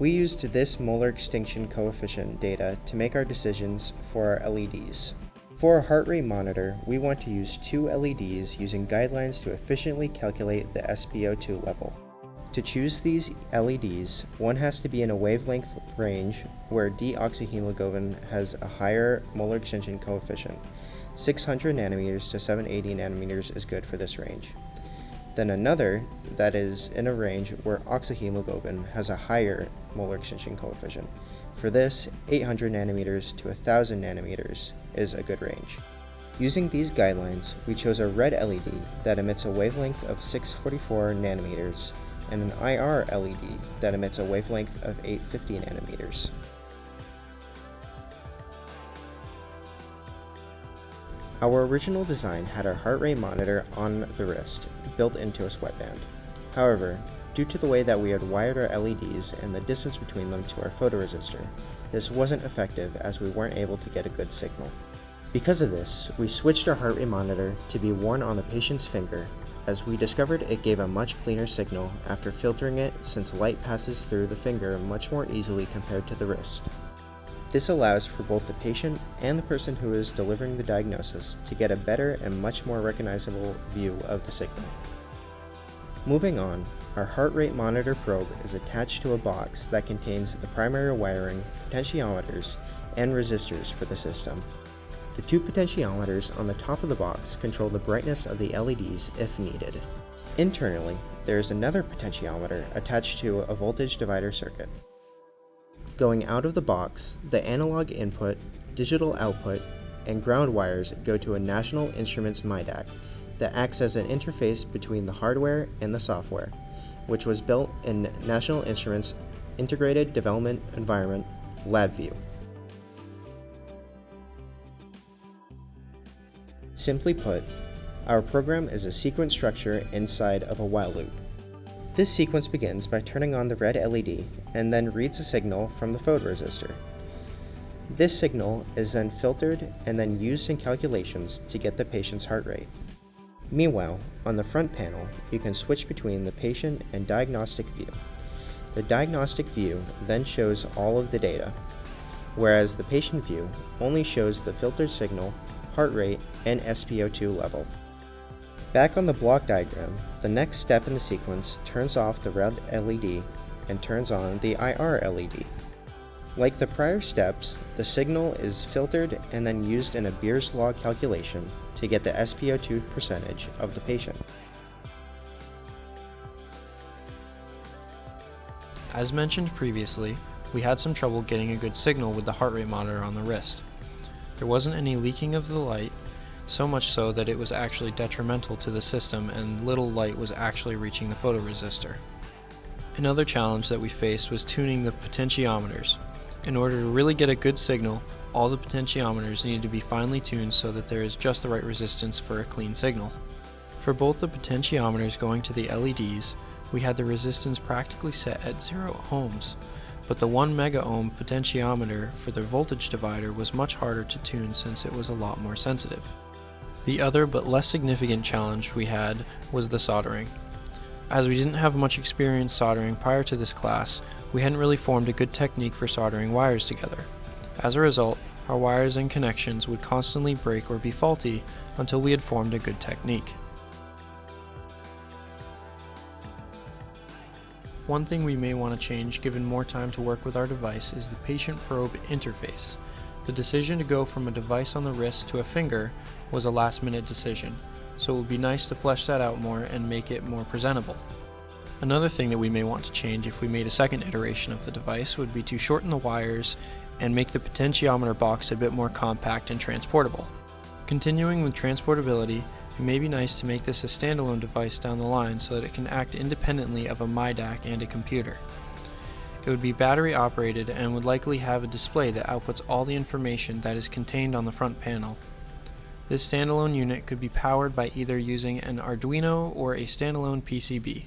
We used this molar extinction coefficient data to make our decisions for our LEDs. For a heart rate monitor, we want to use 2 LEDs using guidelines to efficiently calculate the SpO2 level. To choose these LEDs, one has to be in a wavelength range where deoxyhemoglobin has a higher molar extinction coefficient. 600 nanometers to 780 nanometers is good for this range. Then another that is in a range where oxyhemoglobin has a higher molar extinction coefficient. For this, 800 nanometers to 1000 nanometers is a good range. Using these guidelines, we chose a red LED that emits a wavelength of 644 nanometers and an IR LED that emits a wavelength of 850 nanometers. Our original design had our heart rate monitor on the wrist, built into a sweatband. However, due to the way that we had wired our LEDs and the distance between them to our photoresistor, this wasn't effective as we weren't able to get a good signal. Because of this, we switched our heart rate monitor to be worn on the patient's finger, as we discovered it gave a much cleaner signal after filtering it since light passes through the finger much more easily compared to the wrist. This allows for both the patient and the person who is delivering the diagnosis to get a better and much more recognizable view of the signal. Moving on, our heart rate monitor probe is attached to a box that contains the primary wiring, potentiometers, and resistors for the system. The 2 potentiometers on the top of the box control the brightness of the LEDs if needed. Internally, there is another potentiometer attached to a voltage divider circuit. Going out of the box, the analog input, digital output, and ground wires go to a National Instruments MIDAC that acts as an interface between the hardware and the software, which was built in National Instruments Integrated Development Environment, LabVIEW. Simply put, our program is a sequence structure inside of a while loop. This sequence begins by turning on the red LED and then reads a signal from the photoresistor. This signal is then filtered and then used in calculations to get the patient's heart rate. Meanwhile, on the front panel, you can switch between the patient and diagnostic view. The diagnostic view then shows all of the data, whereas the patient view only shows the filtered signal, heart rate, and SpO2 level. Back on the block diagram, the next step in the sequence turns off the red LED and turns on the IR LED. Like the prior steps, the signal is filtered and then used in a Beer's law calculation to get the SpO2 percentage of the patient. As mentioned previously, we had some trouble getting a good signal with the heart rate monitor on the wrist. There wasn't any leaking of the light, so much so that it was actually detrimental to the system and little light was actually reaching the photoresistor. Another challenge that we faced was tuning the potentiometers. In order to really get a good signal, all the potentiometers needed to be finely tuned so that there is just the right resistance for a clean signal. For both the potentiometers going to the LEDs, we had the resistance practically set at 0 ohms, but the 1 mega ohm potentiometer for the voltage divider was much harder to tune since it was a lot more sensitive. The other but less significant challenge we had was the soldering. As we didn't have much experience soldering prior to this class, we hadn't really formed a good technique for soldering wires together. As a result, our wires and connections would constantly break or be faulty until we had formed a good technique. One thing we may want to change given more time to work with our device is the patient probe interface. The decision to go from a device on the wrist to a finger was a last-minute decision, so it would be nice to flesh that out more and make it more presentable. Another thing that we may want to change if we made a second iteration of the device would be to shorten the wires and make the potentiometer box a bit more compact and transportable. Continuing with transportability, it may be nice to make this a standalone device down the line so that it can act independently of a MIDAC and a computer. It would be battery operated and would likely have a display that outputs all the information that is contained on the front panel. This standalone unit could be powered by either using an Arduino or a standalone PCB.